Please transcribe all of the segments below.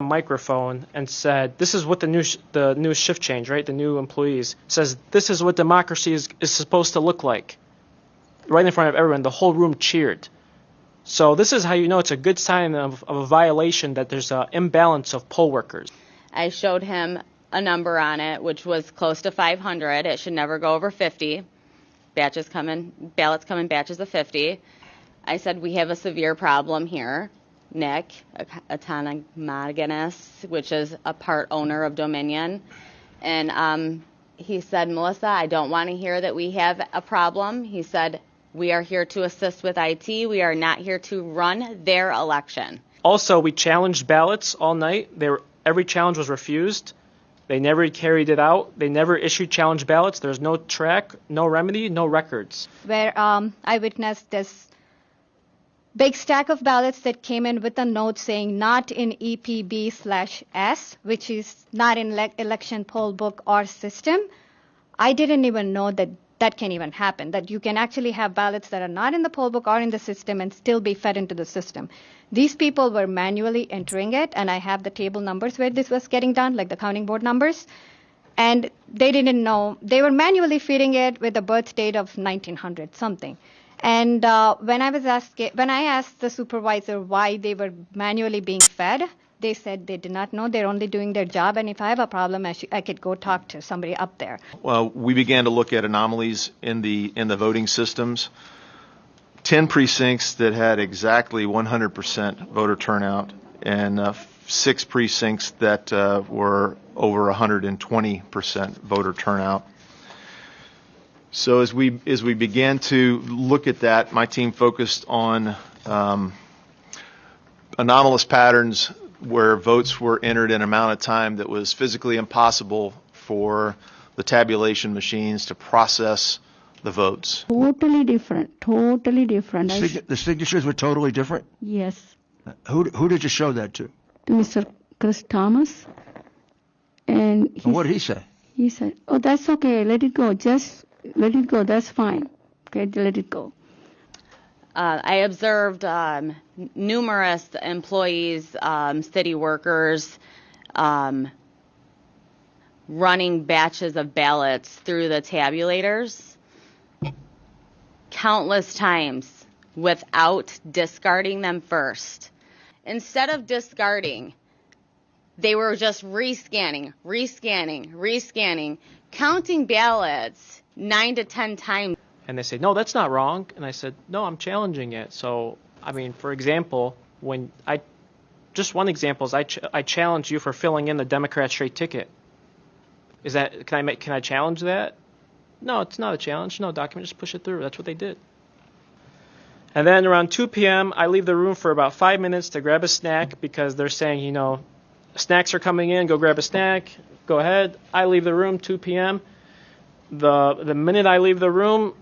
microphone and said, this is what the new shift change, right? The new employees says, this is what democracy is supposed to look like. Right in front of everyone, the whole room cheered. So this is how you know it's a good sign of a violation, that there's an imbalance of poll workers. I showed him a number on it, which was close to 500. It should never go over 50. Ballots come in batches of 50. I said, we have a severe problem here. Nick, autonomous, which is a part owner of Dominion. And he said, Melissa, I don't want to hear that we have a problem. He said, we are here to assist with IT. We are not here to run their election. Also, we challenged ballots all night. Every challenge was refused. They never carried it out. They never issued challenge ballots. There's no track, no remedy, no records. Where I witnessed this big stack of ballots that came in with a note saying not in EPB/S, which is not in election poll book or system. I didn't even know that that can even happen, that you can actually have ballots that are not in the poll book or in the system and still be fed into the system. These people were manually entering it, and I have the table numbers where this was getting done, like the counting board numbers, and they didn't know. They were manually feeding it with a birth date of 1900 something. And when I asked the supervisor why they were manually being fed, they said they did not know. They're only doing their job, and if I have a problem, I could go talk to somebody up there. Well, we began to look at anomalies in the voting systems. 10 precincts that had exactly 100% voter turnout, and 6 precincts that were over 120% voter turnout. So as we began to look at that, my team focused on anomalous patterns where votes were entered in an amount of time that was physically impossible for the tabulation machines to process the votes. Totally different. Totally different. The signatures were totally different? Yes. Who did you show that to? To Mr. Chris Thomas. And what did he say? He said, oh, that's okay. Let it go. Just let it go. That's fine. Okay, let it go. I observed numerous employees, city workers, running batches of ballots through the tabulators countless times without discarding them first. Instead of discarding, they were just rescanning, counting ballots 9 to 10 times. And they say, no, that's not wrong. And I said, no, I'm challenging it. So, I mean, for example, just one example is I challenge you for filling in the Democrat straight ticket. Is that, can I challenge that? No, it's not a challenge. No, document, just push it through. That's what they did. And then around 2 p.m., I leave the room for about 5 minutes to grab a snack because they're saying, you know, snacks are coming in, go grab a snack, go ahead. I leave the room 2 p.m. The minute I leave the room,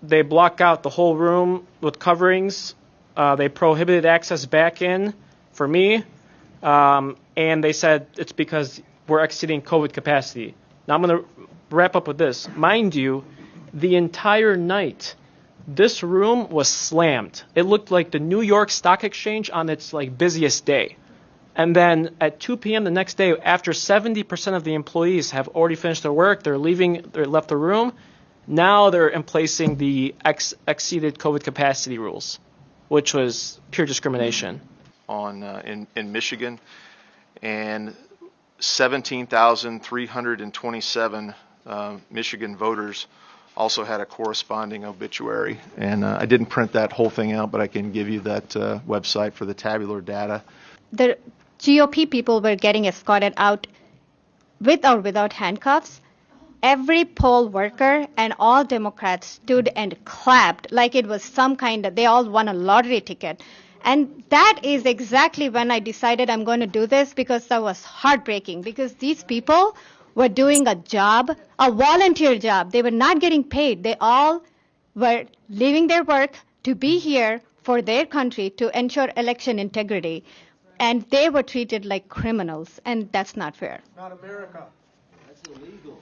they block out the whole room with coverings. They prohibited access back in for me. And they said it's because we're exceeding COVID capacity. Now I'm going to wrap up with this. Mind you, the entire night, this room was slammed. It looked like the New York Stock Exchange on its busiest day. And then at 2 p.m. the next day, after 70% of the employees have already finished their work, they left the room. Now they're emplacing the exceeded COVID capacity rules, which was pure discrimination. In Michigan, and 17,327 Michigan voters also had a corresponding obituary. And I didn't print that whole thing out, but I can give you that website for the tabular data. The GOP people were getting escorted out with or without handcuffs. Every poll worker and all Democrats stood and clapped like it was some kind of, they all won a lottery ticket. And that is exactly when I decided I'm going to do this, because that was heartbreaking, because these people were doing a job, a volunteer job. They were not getting paid. They all were leaving their work to be here for their country to ensure election integrity. And they were treated like criminals, and that's not fair. Not America. That's illegal.